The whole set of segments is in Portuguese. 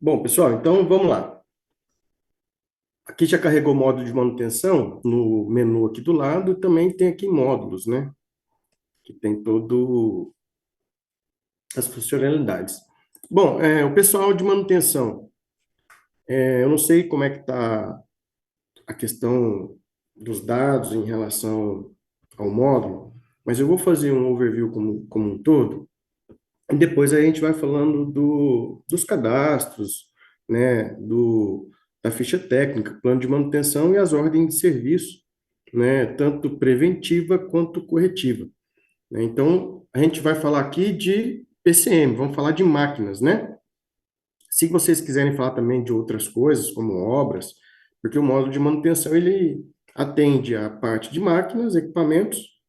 Bom, pessoal, então vamos lá. Aqui já carregou o módulo de manutenção no menu aqui do lado e também tem aqui módulos, né? Que tem todo as funcionalidades. Bom, o pessoal de manutenção, eu não sei como é que está a questão dos dados em relação ao módulo, mas eu vou fazer um overview como um todo e depois a gente vai falando dos cadastros, né, da ficha técnica, plano de manutenção e as ordens de serviço, né, tanto preventiva quanto corretiva, né? Então, a gente vai falar aqui de PCM, vamos falar de máquinas, né? Se vocês quiserem falar também de outras coisas, como obras, porque o módulo de manutenção, ele atende a parte de máquinas, equipamentos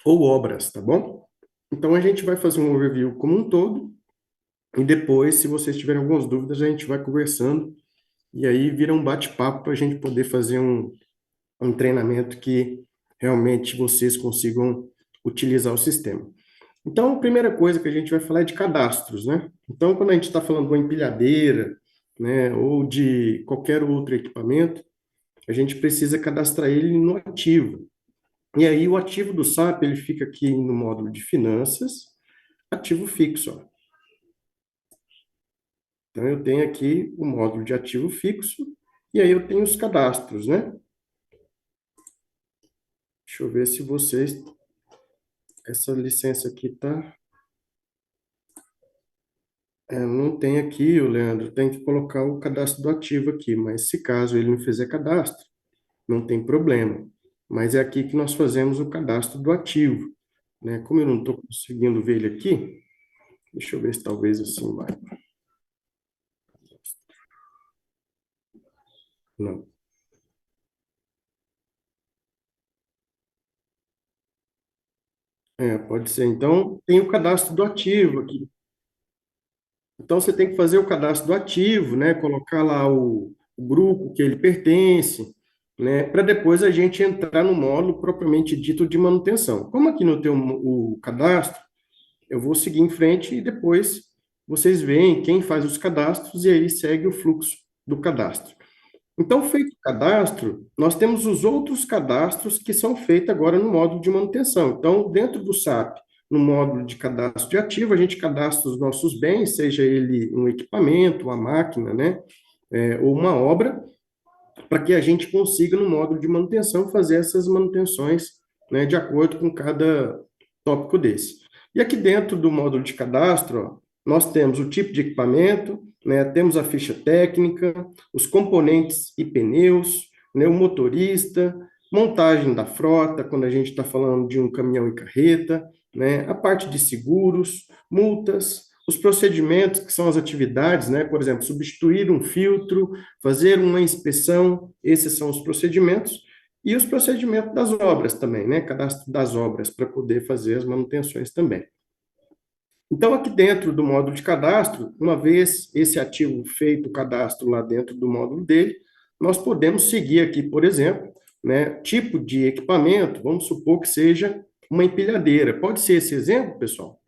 ou obras, tá bom? Então, a gente vai fazer um overview como um todo, e depois, se vocês tiverem algumas dúvidas, a gente vai conversando e aí vira um bate-papo para a gente poder fazer um treinamento que realmente vocês consigam utilizar o sistema. Então, a primeira coisa que a gente vai falar é de cadastros, né? Então, quando a gente está falando de uma empilhadeira, né, ou de qualquer outro equipamento, a gente precisa cadastrar ele no ativo. E aí, o ativo do SAP, ele fica aqui no módulo de finanças, ativo fixo, ó. Então, eu tenho aqui o módulo de ativo fixo, e aí eu tenho os cadastros, né? Deixa eu ver se vocês. Essa licença aqui tá. Não tem aqui, o Leandro, tem que colocar o cadastro do ativo aqui, mas se caso ele não fizer cadastro, não tem problema. Mas é aqui que nós fazemos o cadastro do ativo, né? Como eu não estou conseguindo ver ele aqui, deixa eu ver se talvez assim vai. Não. Pode ser. Então, tem o cadastro do ativo aqui. Então, você tem que fazer o cadastro do ativo, né? Colocar lá o grupo que ele pertence, né? Para depois a gente entrar no módulo propriamente dito de manutenção. Como aqui no teu o cadastro, eu vou seguir em frente e depois vocês veem quem faz os cadastros e aí segue o fluxo do cadastro. Então, feito o cadastro, nós temos os outros cadastros que são feitos agora no módulo de manutenção. Então, dentro do SAP, no módulo de cadastro de ativo, a gente cadastra os nossos bens, seja ele um equipamento, uma máquina, né, ou uma obra, para que a gente consiga, no módulo de manutenção, fazer essas manutenções, né, de acordo com cada tópico desse. E aqui dentro do módulo de cadastro, ó, nós temos o tipo de equipamento, né, temos a ficha técnica, os componentes e pneus, né, o motorista, montagem da frota, quando a gente está falando de um caminhão e carreta, né, a parte de seguros, multas, os procedimentos, que são as atividades, né, por exemplo, substituir um filtro, fazer uma inspeção, esses são os procedimentos, e os procedimentos das obras também, né, cadastro das obras, para poder fazer as manutenções também. Então, aqui dentro do módulo de cadastro, uma vez esse ativo feito o cadastro lá dentro do módulo dele, nós podemos seguir aqui, por exemplo, né, tipo de equipamento, vamos supor que seja uma empilhadeira. Pode ser esse exemplo, pessoal?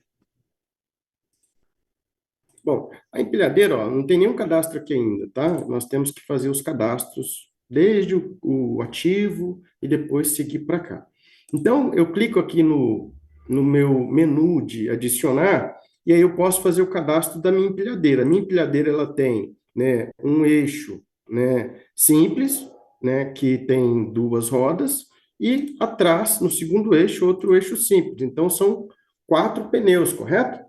Bom, a empilhadeira, ó, não tem nenhum cadastro aqui ainda, tá? Nós temos que fazer os cadastros desde o ativo e depois seguir para cá. Então, eu clico aqui no meu menu de adicionar e aí eu posso fazer o cadastro da minha empilhadeira. A minha empilhadeira, ela tem, né, um eixo, né, simples, né, que tem duas rodas e atrás, no segundo eixo, outro eixo simples. Então, são quatro pneus, correto?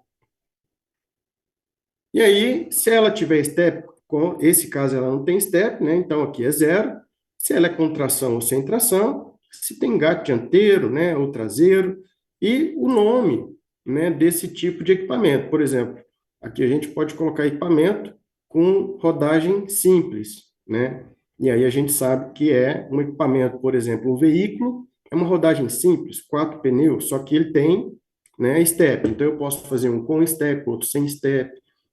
E aí, se ela tiver step, com esse caso ela não tem step, né? Então aqui é zero. Se ela é com tração ou sem tração, se tem engate dianteiro, né, ou traseiro, e o nome, né, desse tipo de equipamento. Por exemplo, aqui a gente pode colocar equipamento com rodagem simples, né? E aí a gente sabe que é um equipamento, por exemplo, um veículo é uma rodagem simples, quatro pneus, só que ele tem, né, step. Então eu posso fazer um com step, outro sem step.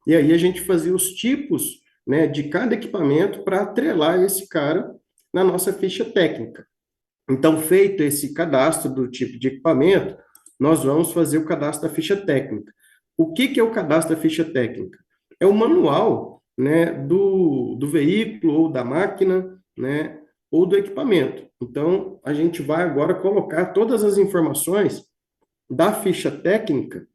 E aí a gente fazia os tipos, né, de cada equipamento para atrelar esse cara na nossa ficha técnica. Então, feito esse cadastro do tipo de equipamento, nós vamos fazer o cadastro da ficha técnica. O que é o cadastro da ficha técnica? É o manual, né, do veículo ou da máquina, né, ou do equipamento. Então, a gente vai agora colocar todas as informações da ficha técnica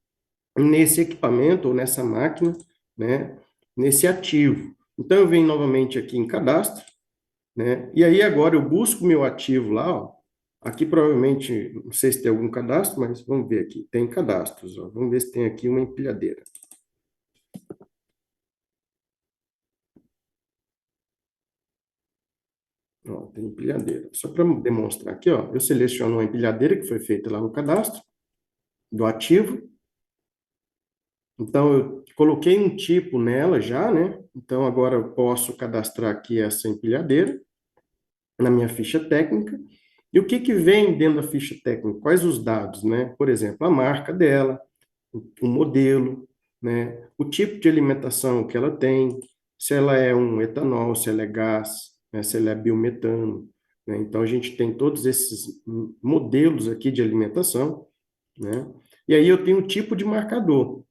nesse equipamento ou nessa máquina, né, nesse ativo. Então, eu venho novamente aqui em cadastro, né, e aí agora eu busco meu ativo lá, ó. Aqui provavelmente, não sei se tem algum cadastro, mas vamos ver aqui, tem cadastros, ó. Vamos ver se tem aqui uma empilhadeira. Ó, tem empilhadeira. Só para demonstrar aqui, ó, eu seleciono uma empilhadeira que foi feita lá no cadastro do ativo. Então, eu coloquei um tipo nela já, né? Então, agora eu posso cadastrar aqui essa empilhadeira na minha ficha técnica. E o que que vem dentro da ficha técnica? Quais os dados, né? Por exemplo, a marca dela, o modelo, né? O tipo de alimentação que ela tem, se ela é um etanol, se ela é gás, né? Se ela é biometano, né? Então, a gente tem todos esses modelos aqui de alimentação, né? E aí eu tenho o tipo de marcador.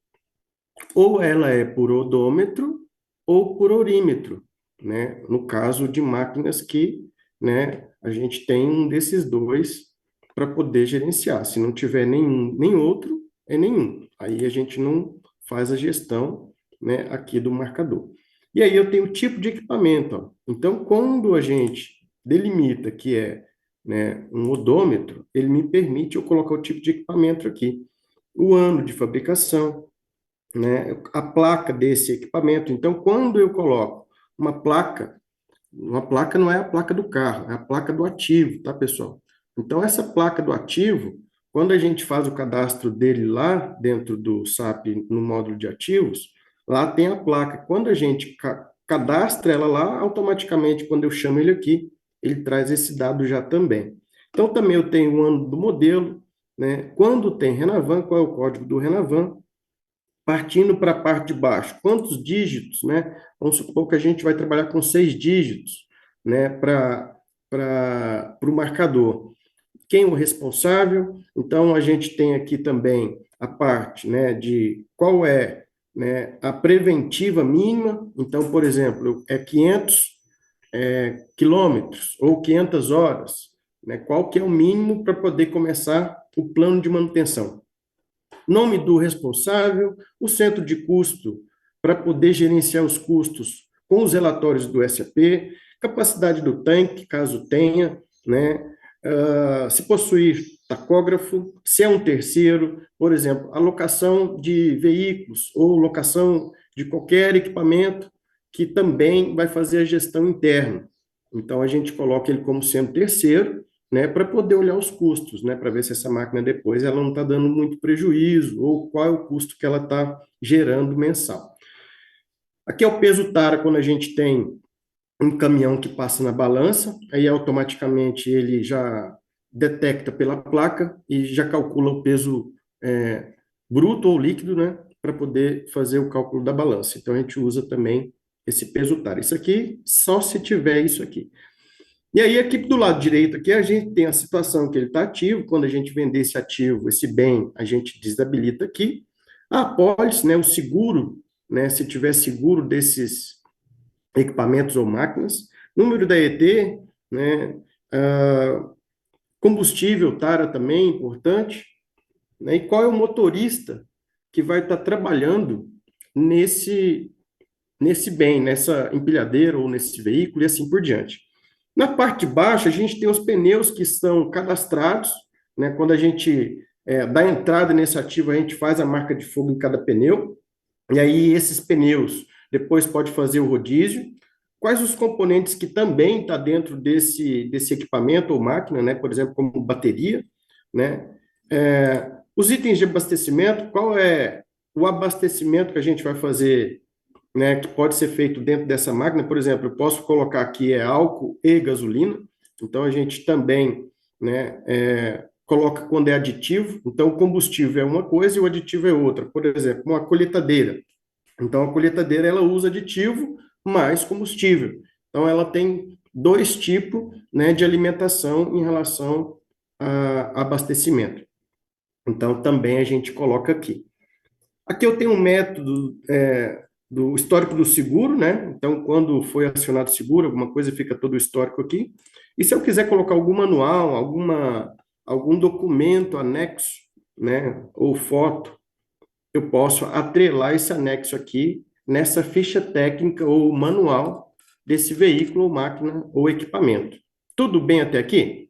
Ou ela é por odômetro ou por orímetro, né? No caso de máquinas que, né, a gente tem um desses dois para poder gerenciar. Se não tiver nenhum, nem outro, é nenhum. Aí a gente não faz a gestão, né, aqui do marcador. E aí eu tenho o tipo de equipamento, ó. Então, quando a gente delimita que é, né, um odômetro, ele me permite eu colocar o tipo de equipamento aqui, o ano de fabricação, né, a placa desse equipamento. Então, quando eu coloco uma placa não é a placa do carro, é a placa do ativo, tá, pessoal? Então, essa placa do ativo, quando a gente faz o cadastro dele lá dentro do SAP, no módulo de ativos, lá tem a placa. Quando a gente cadastra ela lá, automaticamente, quando eu chamo ele aqui, ele traz esse dado já também. Então, também eu tenho o ano do modelo, né? Quando tem Renavan, qual é o código do Renavan? Partindo para a parte de baixo, quantos dígitos, né? Vamos supor que a gente vai trabalhar com 6 dígitos, né? Para o marcador. Quem é o responsável? Então, a gente tem aqui também a parte, né, de qual é, né, a preventiva mínima. Então, por exemplo, é 500 quilômetros ou 500 horas, né? Qual que é o mínimo para poder começar o plano de manutenção? Nome do responsável, o centro de custo para poder gerenciar os custos com os relatórios do SAP, capacidade do tanque, caso tenha, né? Se possuir tacógrafo, se é um terceiro, por exemplo, alocação de veículos ou locação de qualquer equipamento que também vai fazer a gestão interna. Então, a gente coloca ele como sendo terceiro, né, para poder olhar os custos, né, para ver se essa máquina depois ela não está dando muito prejuízo ou qual é o custo que ela está gerando mensal. Aqui é o peso tara quando a gente tem um caminhão que passa na balança, aí automaticamente ele já detecta pela placa e já calcula o peso bruto ou líquido, né, para poder fazer o cálculo da balança. Então a gente usa também esse peso tara. Isso aqui só se tiver isso aqui. E aí, aqui do lado direito, aqui, a gente tem a situação que ele está ativo. Quando a gente vender esse ativo, esse bem, a gente desabilita aqui. A apólice, né, o seguro, né, se tiver seguro desses equipamentos ou máquinas. Número da ET, né, combustível, tara também, importante. Né, e qual é o motorista que vai estar trabalhando nesse bem, nessa empilhadeira ou nesse veículo e assim por diante. Na parte de baixo, a gente tem os pneus que são cadastrados, né? Quando a gente dá entrada nesse ativo, a gente faz a marca de fogo em cada pneu, e aí esses pneus depois pode fazer o rodízio. Quais os componentes que também está dentro desse equipamento ou máquina, né? Por exemplo, como bateria, né? Os itens de abastecimento, qual é o abastecimento que a gente vai fazer, né, que pode ser feito dentro dessa máquina. Por exemplo, eu posso colocar aqui álcool e gasolina, então a gente também, né, coloca quando é aditivo, então o combustível é uma coisa e o aditivo é outra. Por exemplo, uma colheitadeira. Então a colheitadeira ela usa aditivo mais combustível. Então ela tem dois tipos, né, de alimentação em relação a abastecimento. Então também a gente coloca aqui. Aqui eu tenho um método do histórico do seguro, né? Então, quando foi acionado o seguro, alguma coisa, fica todo o histórico aqui. E se eu quiser colocar algum manual, algum documento anexo, né, ou foto, eu posso atrelar esse anexo aqui nessa ficha técnica ou manual desse veículo, ou máquina ou equipamento. Tudo bem até aqui?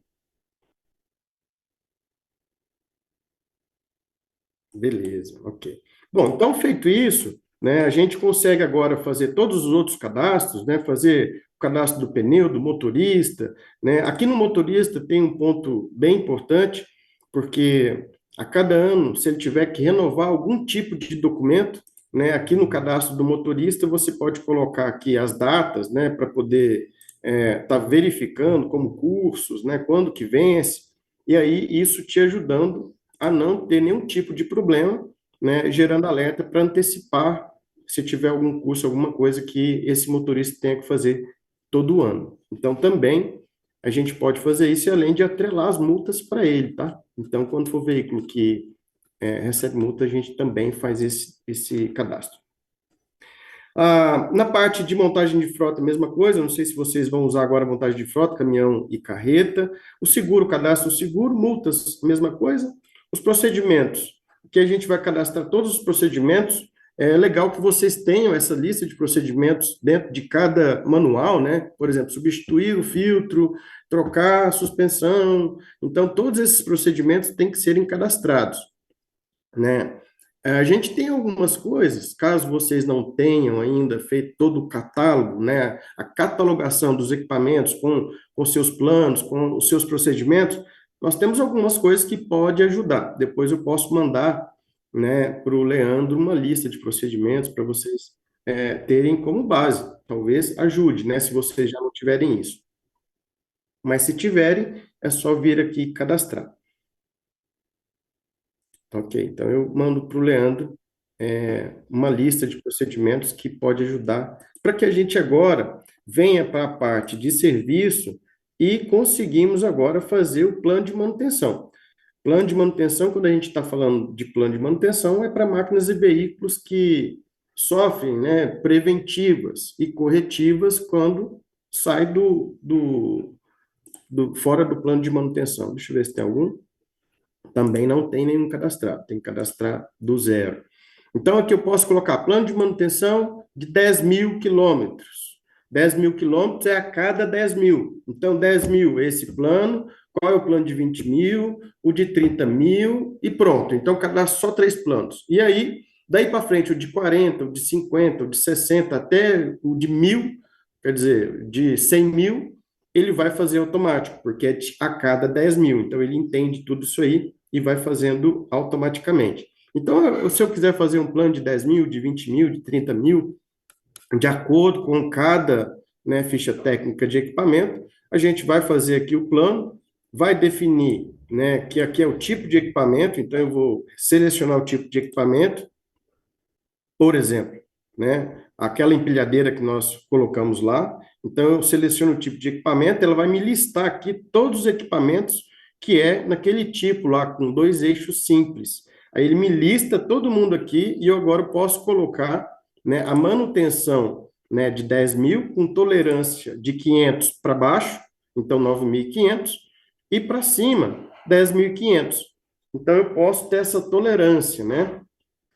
Beleza, ok. Bom, então feito isso, né, a gente consegue agora fazer todos os outros cadastros, né, fazer o cadastro do pneu, do motorista, né. Aqui no motorista tem um ponto bem importante, porque a cada ano, se ele tiver que renovar algum tipo de documento, né, aqui no cadastro do motorista você pode colocar aqui as datas, né, para poder estar verificando como cursos, né, quando que vence, e aí isso te ajudando a não ter nenhum tipo de problema, né, gerando alerta para antecipar se tiver algum curso, alguma coisa que esse motorista tenha que fazer todo ano. Então, também a gente pode fazer isso, além de atrelar as multas para ele, tá? Então, quando for veículo que recebe multa, a gente também faz esse cadastro. Na parte de montagem de frota, mesma coisa, não sei se vocês vão usar agora a montagem de frota, caminhão e carreta. O seguro, cadastro seguro, multas, mesma coisa. Os procedimentos, que a gente vai cadastrar todos os procedimentos. É legal que vocês tenham essa lista de procedimentos dentro de cada manual, né? Por exemplo, substituir o filtro, trocar a suspensão. Então, todos esses procedimentos têm que serem cadastrados, né? A gente tem algumas coisas, caso vocês não tenham ainda feito todo o catálogo, né, a catalogação dos equipamentos com seus planos, com os seus procedimentos, nós temos algumas coisas que pode ajudar. Depois eu posso mandar, né, para o Leandro uma lista de procedimentos para vocês terem como base. Talvez ajude, né, se vocês já não tiverem isso. Mas se tiverem, é só vir aqui e cadastrar. Ok, então eu mando para o Leandro uma lista de procedimentos que pode ajudar para que a gente agora venha para a parte de serviço e conseguimos agora fazer o plano de manutenção. Plano de manutenção, quando a gente está falando de plano de manutenção, é para máquinas e veículos que sofrem, né, preventivas e corretivas quando sai fora do plano de manutenção. Deixa eu ver se tem algum. Também não tem nenhum cadastrado, tem que cadastrar do zero. Então, aqui eu posso colocar plano de manutenção de 10 mil quilômetros. 10 mil quilômetros é a cada 10 mil. Então, 10 mil é esse plano. Qual é o plano de 20 mil? O de 30 mil e pronto. Então, cadastro só 3 planos. E aí, daí para frente, o de 40, o de 50, o de 60, até o de 1.000, quer dizer, de 100 mil, ele vai fazer automático, porque é a cada 10 mil. Então, ele entende tudo isso aí e vai fazendo automaticamente. Então, se eu quiser fazer um plano de 10 mil, de 20 mil, de 30 mil, de acordo com cada, né, ficha técnica de equipamento, a gente vai fazer aqui o plano, vai definir, né, que aqui é o tipo de equipamento, então eu vou selecionar o tipo de equipamento, por exemplo, né, aquela empilhadeira que nós colocamos lá, então eu seleciono o tipo de equipamento, ela vai me listar aqui todos os equipamentos que é naquele tipo lá, com 2 eixos simples. Aí ele me lista todo mundo aqui e eu agora posso colocar, né, a manutenção, né, de 10 mil, com tolerância de 500 para baixo, então 9.500, e para cima, 10.500. Então eu posso ter essa tolerância, né?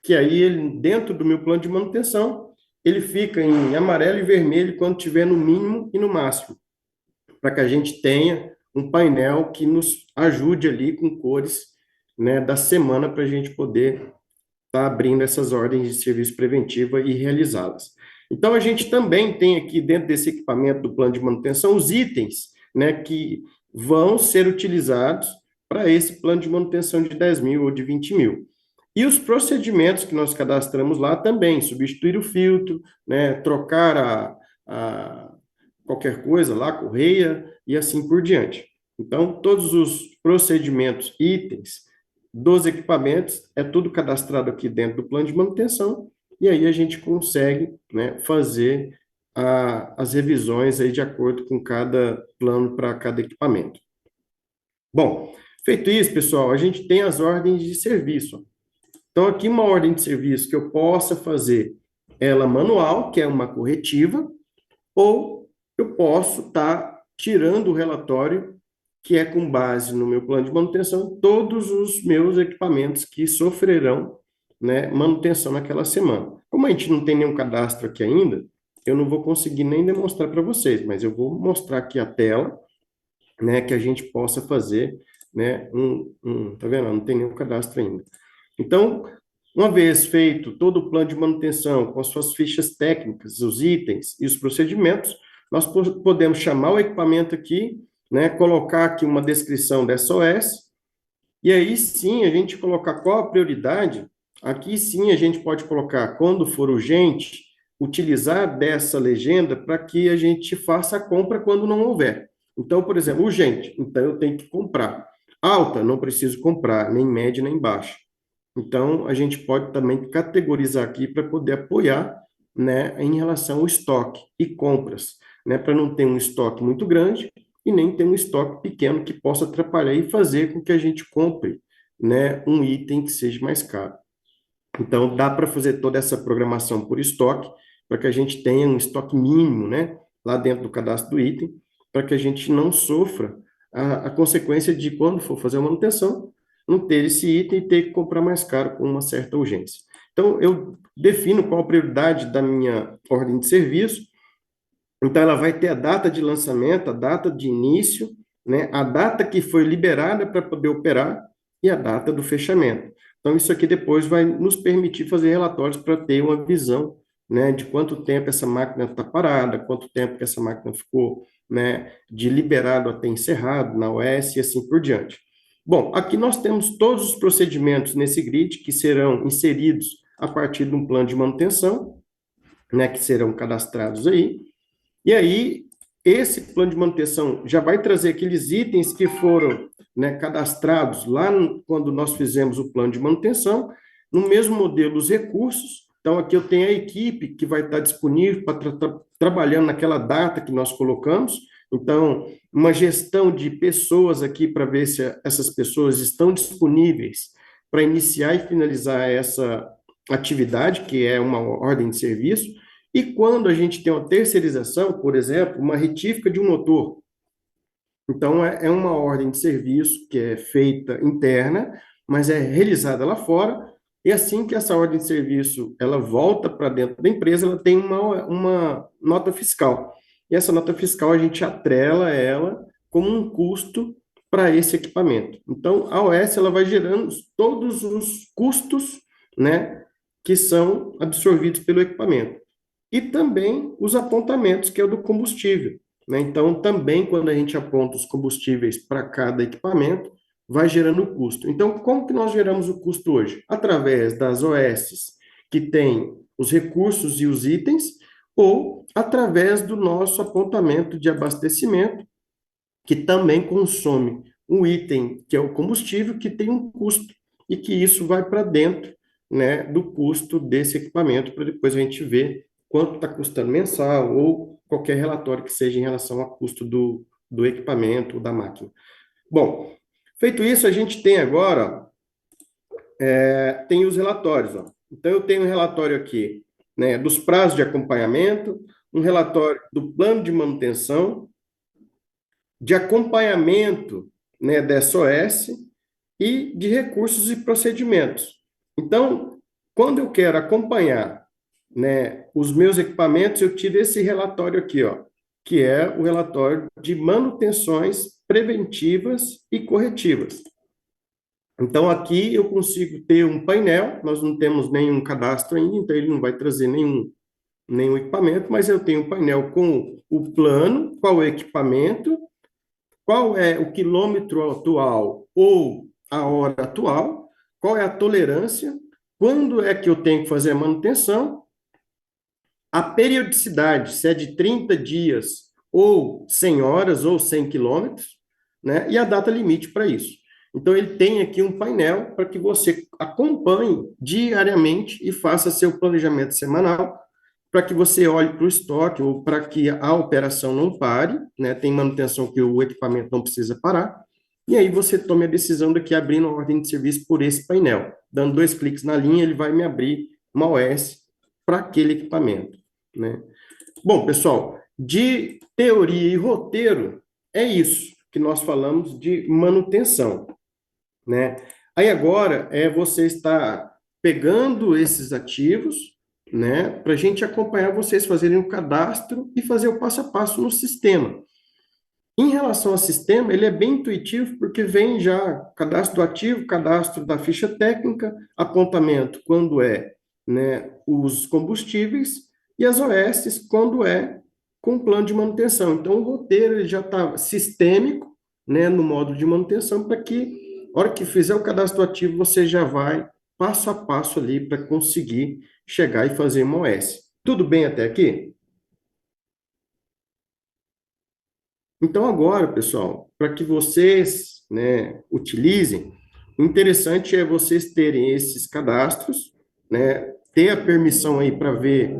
Que aí ele, dentro do meu plano de manutenção, ele fica em amarelo e vermelho quando tiver no mínimo e no máximo, para que a gente tenha um painel que nos ajude ali com cores, né, da semana para a gente poder estar abrindo essas ordens de serviço preventiva e realizá-las. Então, a gente também tem aqui dentro desse equipamento do plano de manutenção os itens, né, que vão ser utilizados para esse plano de manutenção de 10 mil ou de 20 mil. E os procedimentos que nós cadastramos lá também, substituir o filtro, né, trocar qualquer coisa lá, correia e assim por diante. Então, todos os procedimentos, itens dos equipamentos, é tudo cadastrado aqui dentro do plano de manutenção, e aí a gente consegue, né, fazer as revisões aí de acordo com cada plano para cada equipamento. Bom, feito isso, pessoal, a gente tem as ordens de serviço. Então, aqui uma ordem de serviço que eu possa fazer ela manual, que é uma corretiva, ou eu posso estar tirando o relatório, que é com base no meu plano de manutenção, todos os meus equipamentos que sofrerão, né, manutenção naquela semana. Como a gente não tem nenhum cadastro aqui ainda, eu não vou conseguir nem demonstrar para vocês, mas eu vou mostrar aqui a tela, né, que a gente possa fazer, né, tá vendo? Não tem nenhum cadastro ainda. Então, uma vez feito todo o plano de manutenção, com as suas fichas técnicas, os itens e os procedimentos, nós podemos chamar o equipamento aqui, né, colocar aqui uma descrição dessa OS, e aí sim a gente colocar qual a prioridade. Aqui sim a gente pode colocar, quando for urgente, utilizar dessa legenda para que a gente faça a compra quando não houver. Então, por exemplo, urgente, então eu tenho que comprar. Alta, não preciso comprar, nem média, nem baixa. Então, a gente pode também categorizar aqui para poder apoiar, né, em relação ao estoque e compras, né, para não ter um estoque muito grande e nem ter um estoque pequeno que possa atrapalhar e fazer com que a gente compre, né, um item que seja mais caro. Então, dá para fazer toda essa programação por estoque, para que a gente tenha um estoque mínimo, né, lá dentro do cadastro do item, para que a gente não sofra a consequência de, quando for fazer a manutenção, não ter esse item e ter que comprar mais caro com uma certa urgência. Então, eu defino qual a prioridade da minha ordem de serviço. Então, ela vai ter a data de lançamento, a data de início, né, a data que foi liberada para poder operar e a data do fechamento. Então, isso aqui depois vai nos permitir fazer relatórios para ter uma visão, né, de quanto tempo essa máquina está parada, quanto tempo que essa máquina ficou, né, de liberado até encerrado na OS e assim por diante. Bom, aqui nós temos todos os procedimentos nesse grid que serão inseridos a partir de um plano de manutenção, né, que serão cadastrados aí. E aí, esse plano de manutenção já vai trazer aqueles itens que foram, né, cadastrados lá quando nós fizemos o plano de manutenção, no mesmo modelo, os recursos. Então, aqui eu tenho a equipe que vai estar disponível para trabalhando naquela data que nós colocamos. Então, uma gestão de pessoas aqui para ver se essas pessoas estão disponíveis para iniciar e finalizar essa atividade, que é uma ordem de serviço. E quando a gente tem uma terceirização, por exemplo, uma retífica de um motor, então é uma ordem de serviço que é feita interna, mas é realizada lá fora, e assim que essa ordem de serviço ela volta para dentro da empresa, ela tem uma nota fiscal. E essa nota fiscal a gente atrela ela como um custo para esse equipamento. Então, a OS ela vai gerando todos os custos, né, que são absorvidos pelo equipamento e também os apontamentos, que é o do combustível, né? Então, também quando a gente aponta os combustíveis para cada equipamento, vai gerando custo. Então, como que nós geramos o custo hoje? Através das OS, que tem os recursos e os itens, ou através do nosso apontamento de abastecimento, que também consome um item, que é o combustível, que tem um custo, e que isso vai para dentro, né, do custo desse equipamento, para depois a gente ver quanto está custando mensal, ou qualquer relatório que seja em relação ao custo do equipamento, da máquina. Bom, feito isso, a gente tem agora, tem os relatórios. Ó. Então, eu tenho um relatório aqui, né, dos prazos de acompanhamento, um relatório do plano de manutenção, de acompanhamento, né, da SOS e de recursos e procedimentos. Então, quando eu quero acompanhar, né, os meus equipamentos, eu tiro esse relatório aqui, ó, que é o relatório de manutenções preventivas e corretivas. Então, aqui eu consigo ter um painel, nós não temos nenhum cadastro ainda, então ele não vai trazer nenhum equipamento, mas eu tenho um painel com o plano, qual é o equipamento, qual é o quilômetro atual ou a hora atual, qual é a tolerância, quando é que eu tenho que fazer a manutenção, a periodicidade, se é de 30 dias ou 100 horas ou 100 quilômetros, né? E a data limite para isso. Então, ele tem aqui um painel para que você acompanhe diariamente e faça seu planejamento semanal, para que você olhe para o estoque ou para que a operação não pare, né? Tem manutenção que o equipamento não precisa parar, e aí você tome a decisão daqui abrindo a ordem de serviço por esse painel. Dando 2 cliques na linha, ele vai me abrir uma OS para aquele equipamento, né? Bom, pessoal, de teoria e roteiro, é isso que nós falamos de manutenção, né? Aí agora é você estar pegando esses ativos, né, para a gente acompanhar vocês fazerem o cadastro e fazer o passo a passo no sistema. Em relação ao sistema, ele é bem intuitivo porque vem já cadastro do ativo, cadastro da ficha técnica, apontamento quando é, né, os combustíveis e as OS quando é com plano de manutenção. Então, o roteiro ele já está sistêmico, né, no módulo de manutenção para que, na hora que fizer o cadastro do ativo, você já vai passo a passo ali para conseguir chegar e fazer uma OS. Tudo bem até aqui? Então, agora, pessoal, para que vocês, né, utilizem, o interessante é vocês terem esses cadastros, né, ter a permissão aí para ver,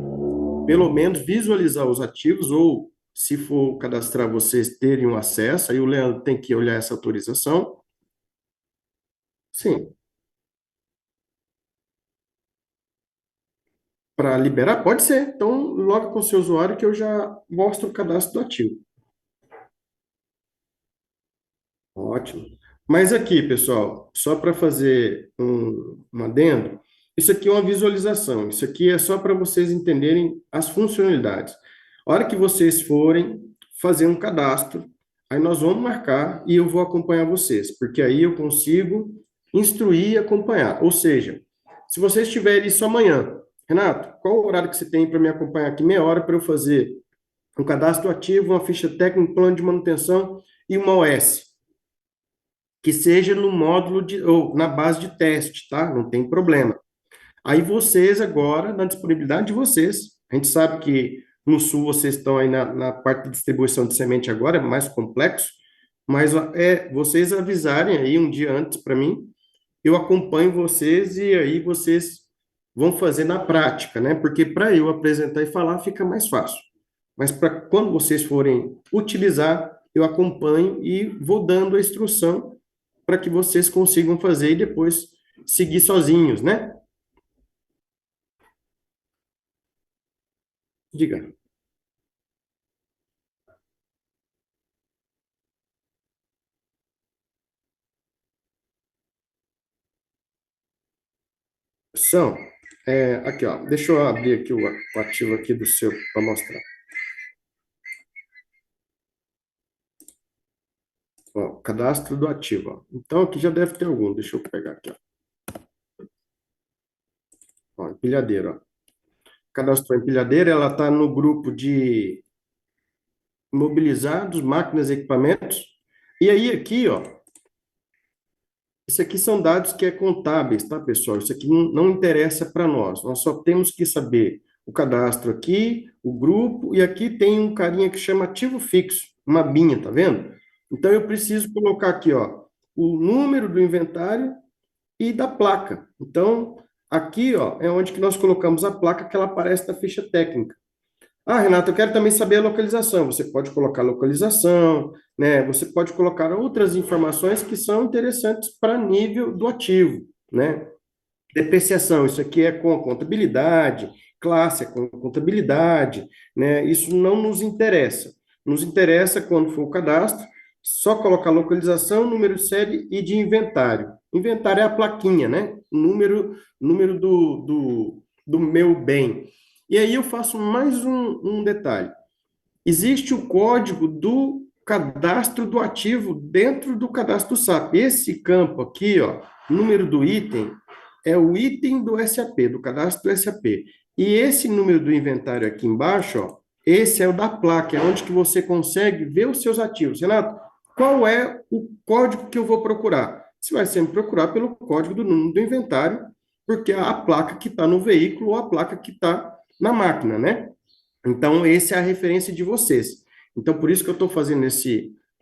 pelo menos visualizar os ativos, ou se for cadastrar, vocês terem um acesso, aí o Leandro tem que olhar essa autorização. Sim, para liberar, pode ser. Então, logo com o seu usuário que eu já mostro o cadastro do ativo. Ótimo. Mas aqui, pessoal, só para fazer um adendo, isso aqui é uma visualização, isso aqui é só para vocês entenderem as funcionalidades. A hora que vocês forem fazer um cadastro, aí nós vamos marcar e eu vou acompanhar vocês, porque aí eu consigo instruir e acompanhar. Ou seja, se vocês tiverem isso amanhã, Renato, qual o horário que você tem para me acompanhar aqui? Meia hora para eu fazer um cadastro ativo, uma ficha técnica, um plano de manutenção e uma OS que seja no módulo de, ou na base de teste, tá? Não tem problema. Aí vocês agora, na disponibilidade de vocês, a gente sabe que no sul vocês estão aí na parte de distribuição de semente agora, é mais complexo, mas vocês avisarem aí um dia antes para mim, eu acompanho vocês e aí vocês vão fazer na prática, né? Porque para eu apresentar e falar fica mais fácil. Mas para quando vocês forem utilizar, eu acompanho e vou dando a instrução para que vocês consigam fazer e depois seguir sozinhos, né? Diga. São, aqui, ó, deixa eu abrir aqui o ativo aqui do seu para mostrar. Ó, cadastro do ativo, ó. Então aqui já deve ter algum, deixa eu pegar aqui, ó. Ó, empilhadeira, ó. Cadastrou a empilhadeira, ela está no grupo de imobilizados, máquinas e equipamentos. E aí aqui, ó, isso aqui são dados que é contábeis, tá, pessoal? Isso aqui não interessa para nós. Nós só temos que saber o cadastro aqui, o grupo, e aqui tem um carinha que chama ativo fixo, uma abinha, tá vendo? Então eu preciso colocar aqui, ó, o número do inventário e da placa. Então, aqui, ó, é onde que nós colocamos a placa que ela aparece na ficha técnica. Ah, Renato, eu quero também saber a localização. Você pode colocar localização, né? Você pode colocar outras informações que são interessantes para nível do ativo, né? Depreciação, isso aqui é com contabilidade, classe é com contabilidade, né? Isso não nos interessa. Nos interessa quando for o cadastro, só colocar localização, número de série e de inventário. Inventário é a plaquinha, né? Número do meu bem. E aí eu faço mais um detalhe. Existe o código do cadastro do ativo dentro do cadastro do SAP. Esse campo aqui, ó, número do item, é o item do SAP, do cadastro do SAP. E esse número do inventário aqui embaixo, ó, esse é o da placa, é onde que você consegue ver os seus ativos. Renato, qual é o código que eu vou procurar? Você vai sempre procurar pelo código do número do inventário, porque é a placa que está no veículo ou a placa que está na máquina, né? Então, essa é a referência de vocês. Então, por isso que eu estou fazendo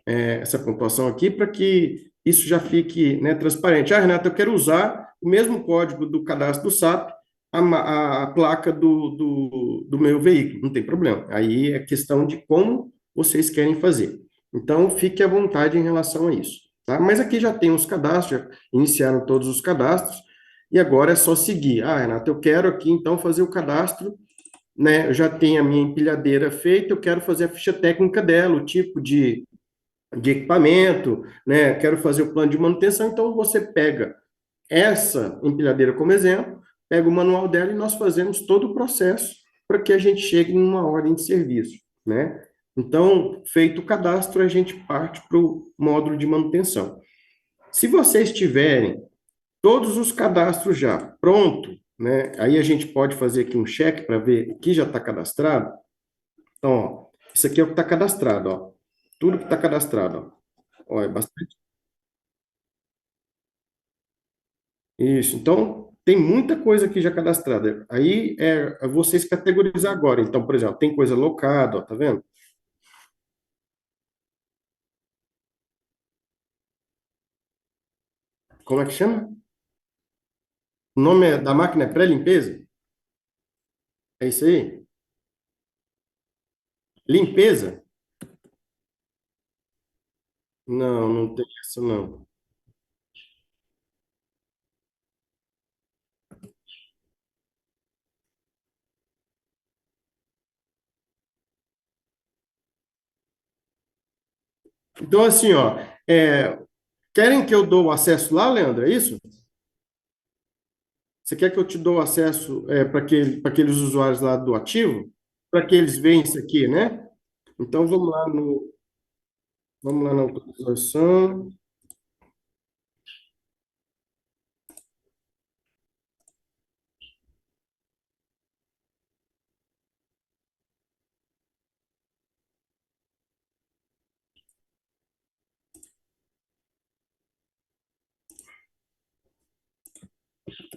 essa pontuação aqui, para que isso já fique, né, transparente. Ah, Renato, eu quero usar o mesmo código do cadastro do SAP, a placa do meu veículo. Não tem problema. Aí é questão de como vocês querem fazer. Então, fique à vontade em relação a isso. Tá? Mas aqui já tem os cadastros, já iniciaram todos os cadastros. e agora é só seguir. Ah, Renato, eu quero aqui então fazer o cadastro, né? Eu já tenho a minha empilhadeira feita, eu quero fazer a ficha técnica dela, o tipo de equipamento, né? Quero fazer o plano de manutenção, então você pega essa empilhadeira como exemplo, pega o manual dela e nós fazemos todo o processo para que a gente chegue numa ordem de serviço, né? Então, feito o cadastro, a gente parte para o módulo de manutenção. Se vocês tiverem todos os cadastros já pronto, né? Aí a gente pode fazer aqui um check para ver o que já está cadastrado. Então, ó, isso aqui é o que está cadastrado, ó. Tudo que está cadastrado, ó. Ó, é bastante. Isso. Então, tem muita coisa aqui já cadastrada. Aí é vocês categorizar agora. Então, por exemplo, tem coisa locada, ó, tá vendo? Como é que chama? O nome da máquina é pré-limpeza? É isso aí? Limpeza? Não, não tem isso não. Então, assim, ó, querem que eu dou o acesso lá, Leandro? É isso? Você quer que eu te dou o acesso para aqueles usuários lá do ativo? Para que eles vejam isso aqui, né? Então, vamos lá na autorização.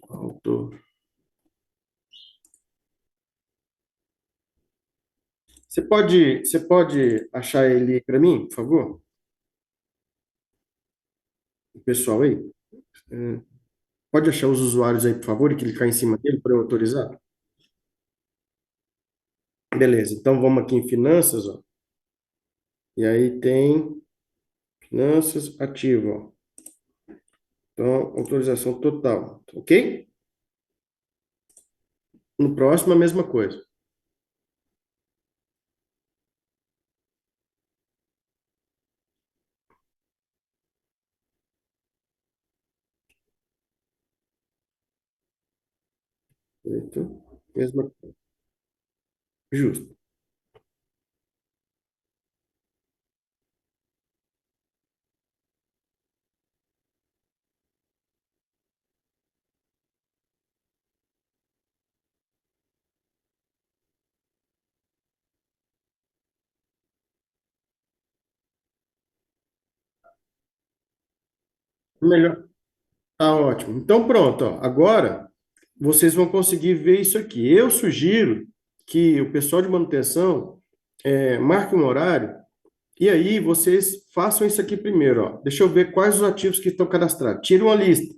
Autor. Você pode achar ele para mim, por favor? O pessoal aí? É, pode achar os usuários aí, por favor, e clicar em cima dele para eu autorizar? Beleza, então vamos aqui em finanças, ó. E aí tem finanças ativo, ó. Então, autorização total, ok? No próximo, a mesma coisa. Feito. Mesma, justo. Melhor. Tá ótimo. Então, pronto, ó. Agora vocês vão conseguir ver isso aqui. Eu sugiro que o pessoal de manutenção marque um horário e aí vocês façam isso aqui primeiro, ó. Deixa eu ver quais os ativos que estão cadastrados. Tira uma lista.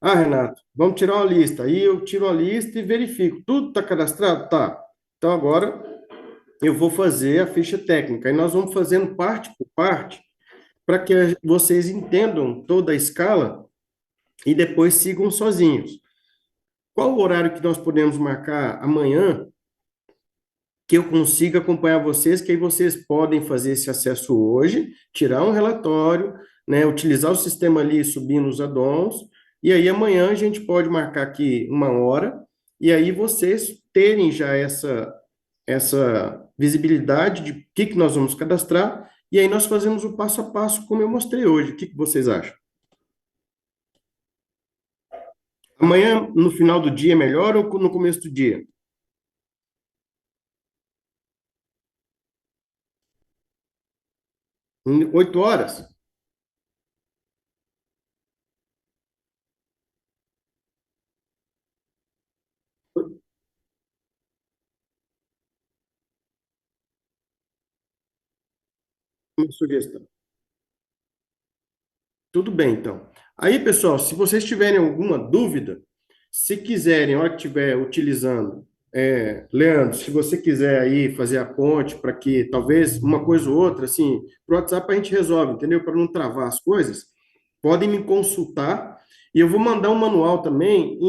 Ah, Renato, vamos tirar uma lista. Aí eu tiro a lista e verifico. Tudo está cadastrado? Tá. Então agora eu vou fazer a ficha técnica. E nós vamos fazendo parte por parte para que vocês entendam toda a escala e depois sigam sozinhos. Qual o horário que nós podemos marcar amanhã que eu consiga acompanhar vocês, que aí vocês podem fazer esse acesso hoje, tirar um relatório, né, utilizar o sistema ali subindo os addons, e aí amanhã a gente pode marcar aqui uma hora, e aí vocês terem já essa visibilidade de o que que nós vamos cadastrar, e aí nós fazemos o passo a passo como eu mostrei hoje. O que que vocês acham? Amanhã, no final do dia, é melhor ou no começo do dia? 8 horas? Uma sugestão. Tudo bem, então. Aí, pessoal, se vocês tiverem alguma dúvida, se quiserem, a hora que estiver utilizando, Leandro, se você quiser aí fazer a ponte para que talvez uma coisa ou outra, assim, para o WhatsApp a gente resolve, entendeu? Para não travar as coisas, podem me consultar E eu vou mandar um manual também,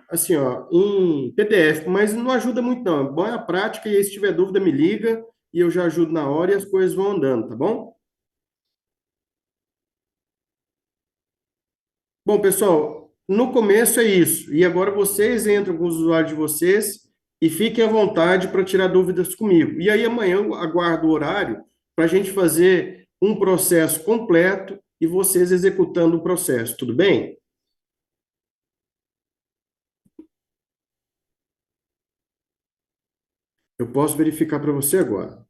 assim, ó, em PDF, mas não ajuda muito, não. Bom é a prática, e aí, se tiver dúvida, me liga, e eu já ajudo na hora e as coisas vão andando, tá bom? Bom, pessoal, no começo é isso. E agora vocês entram com os usuários de vocês e fiquem à vontade para tirar dúvidas comigo. E aí amanhã eu aguardo o horário para a gente fazer um processo completo e vocês executando o processo, tudo bem? Eu posso verificar para você agora.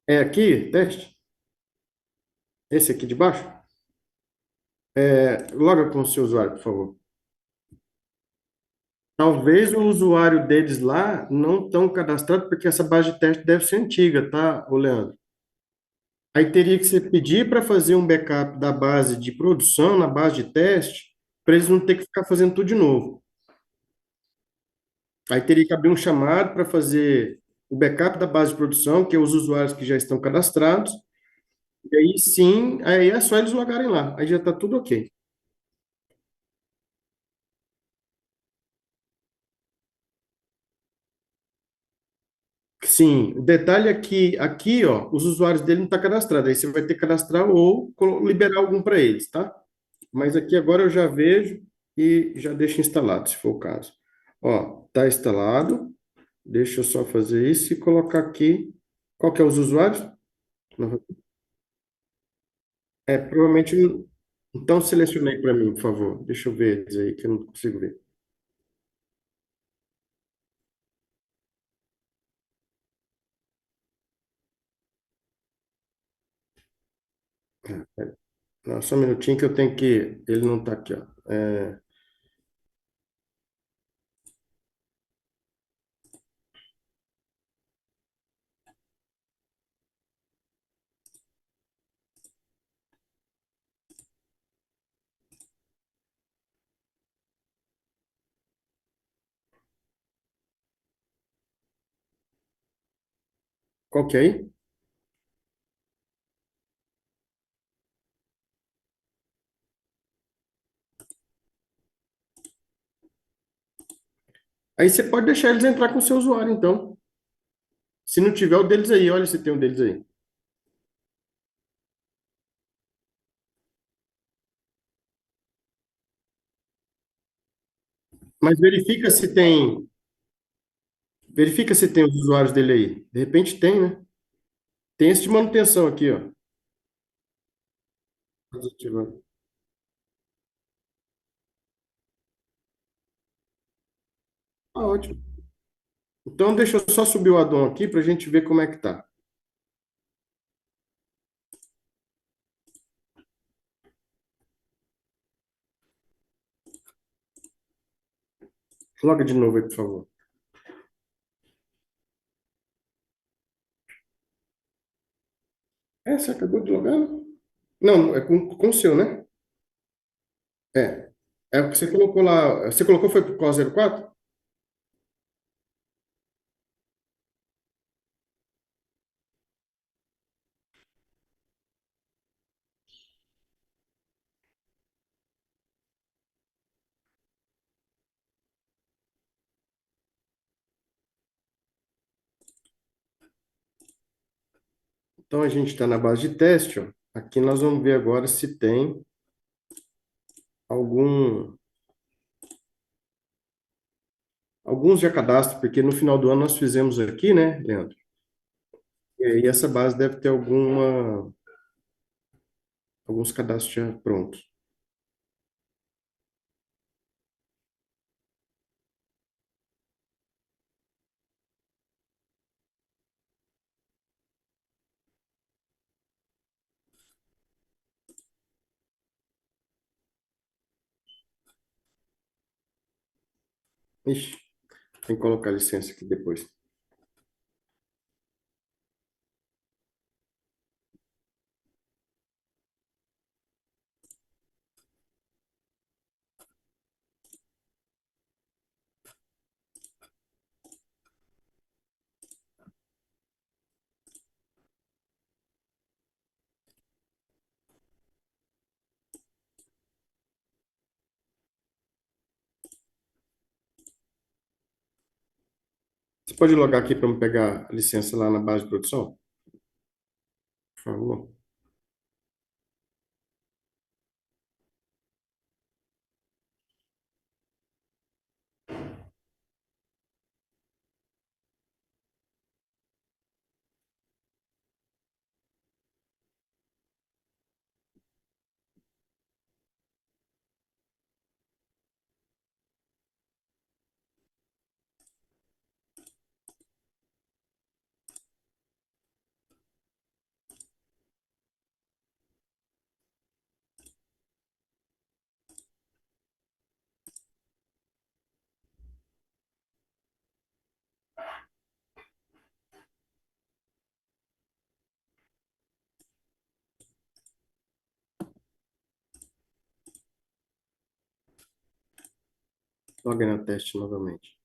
É aqui, teste? Esse aqui de baixo? Loga com o seu usuário, por favor. Talvez o usuário deles lá não estão cadastrado, porque essa base de teste deve ser antiga, tá, ô Leandro? Aí teria que você pedir para fazer um backup da base de produção, na base de teste, para eles não ter que ficar fazendo tudo de novo. Aí teria que abrir um chamado para fazer o backup da base de produção, que é os usuários que já estão cadastrados, e aí sim, aí é só eles logarem lá, aí já está tudo ok. Sim, o detalhe é que aqui, ó, os usuários dele não estão cadastrados, aí você vai ter que cadastrar ou liberar algum para eles, tá? Mas aqui agora eu já vejo e já deixo instalado, se for o caso. Ó, tá instalado. Deixa eu só fazer isso e colocar aqui. Qual que é os usuários? Não. Provavelmente. Então, selecionei para mim, por favor. Deixa eu ver eles aí, que eu não consigo ver. Pera. Não, só um minutinho que eu tenho que. Ele não está aqui, ó. Qual que é aí? Aí você pode deixar eles entrar com o seu usuário, então. Se não tiver o deles aí, olha se tem o deles aí. Mas verifica se tem. Verifica se tem os usuários dele aí. De repente tem, né? Tem esse de manutenção aqui, ó. Desativado. Ah, ótimo. Então, deixa eu só subir o addon aqui para a gente ver como é que tá. Loga de novo aí, por favor. Você acabou de logar? Não, é com o seu, né? É. É o que você colocou lá. Você colocou foi pro 04? Então, a gente está na base de teste, ó. Aqui nós vamos ver agora se tem algum, alguns já cadastro, porque no final do ano nós fizemos aqui, né, Leandro? E aí essa base deve ter alguns cadastros já prontos. Ixi, tem que colocar licença aqui depois. Você pode logar aqui para me pegar a licença lá na base de produção, por favor? Logue na teste novamente.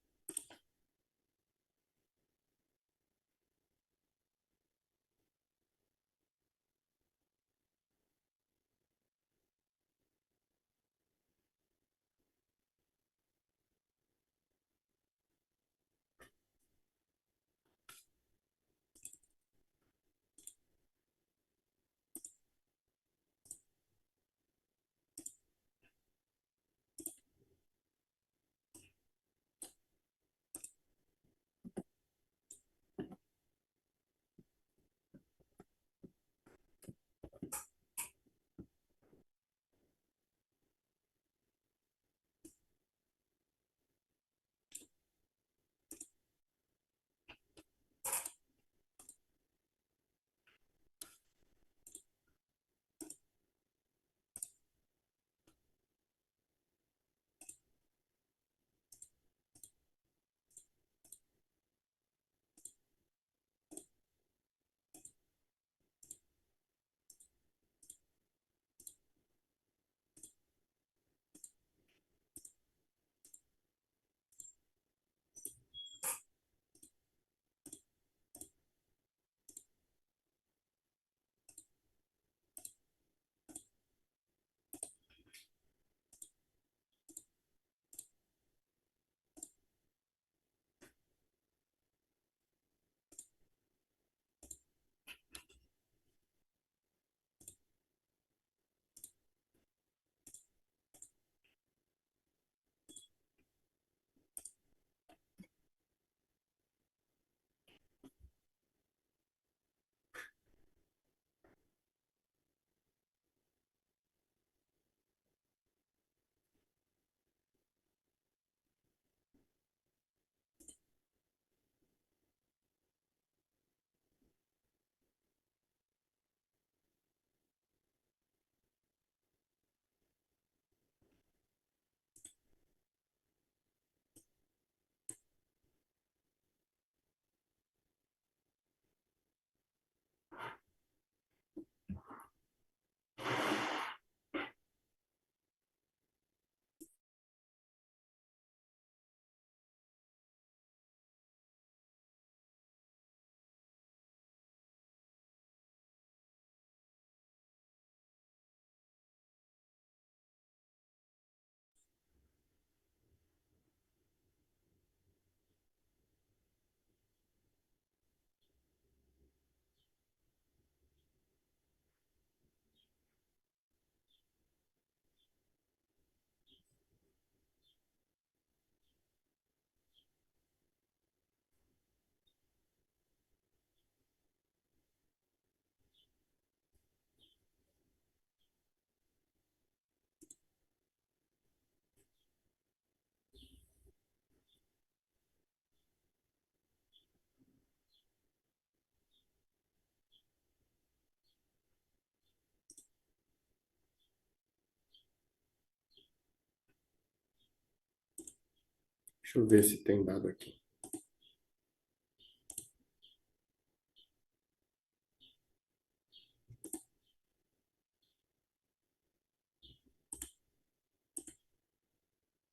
Deixa eu ver se tem dado aqui.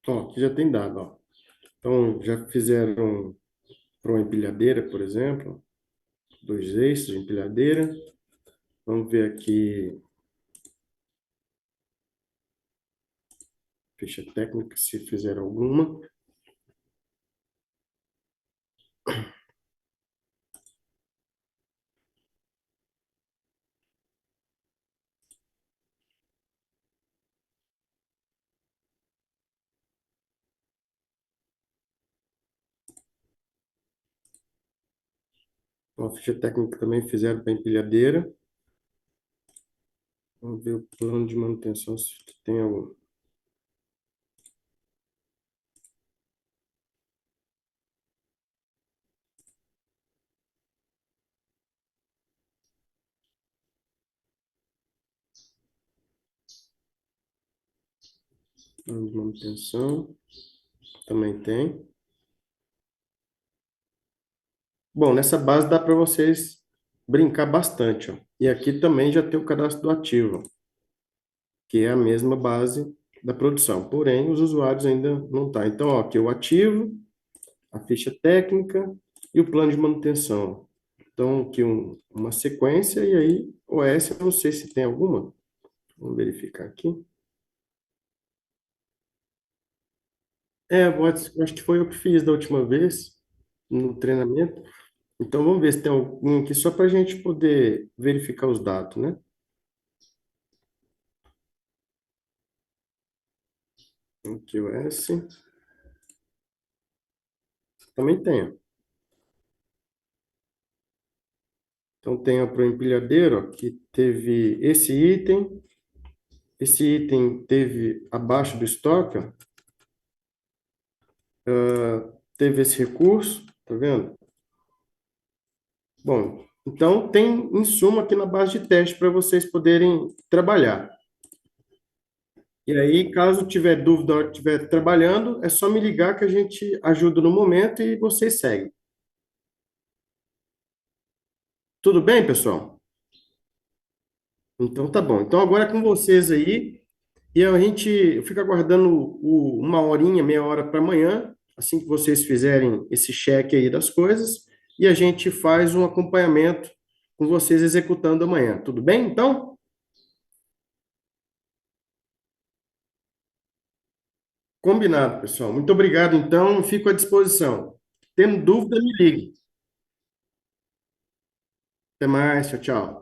Ó, aqui já tem dado, ó. Então, já fizeram para uma empilhadeira, por exemplo, dois eixos de empilhadeira. Vamos ver aqui, ficha técnica, se fizeram alguma. Uma ficha técnica também fizeram para empilhadeira. Vamos ver o plano de manutenção, se tem algum. Plano de manutenção, também tem. Bom, nessa base dá para vocês brincar bastante, ó. E aqui também já tem o cadastro do ativo, que é a mesma base da produção. Porém, os usuários ainda não tá. Então, ó, aqui o ativo, a ficha técnica e o plano de manutenção. Então, aqui uma sequência e aí OS, eu não sei se tem alguma. Vamos verificar aqui. Eu acho que foi eu que fiz da última vez no treinamento. Então, vamos ver se tem algum aqui só para a gente poder verificar os dados, né? Aqui o S. Também tem, ó. Então, tem para o empilhadeiro, ó, que teve esse item. Esse item teve abaixo do estoque, ó, teve esse recurso, tá vendo? Bom, então tem insumo aqui na base de teste para vocês poderem trabalhar. E aí, caso tiver dúvida na hora que estiver trabalhando, é só me ligar que a gente ajuda no momento e vocês seguem. Tudo bem, pessoal? Então tá bom. Então agora é com vocês aí. E a gente fica aguardando uma horinha, meia hora para amanhã, assim que vocês fizerem esse cheque aí das coisas, e a gente faz um acompanhamento com vocês executando amanhã. Tudo bem, então? Combinado, pessoal. Muito obrigado, então. Fico à disposição. Tendo dúvida, me ligue. Até mais. Tchau, tchau.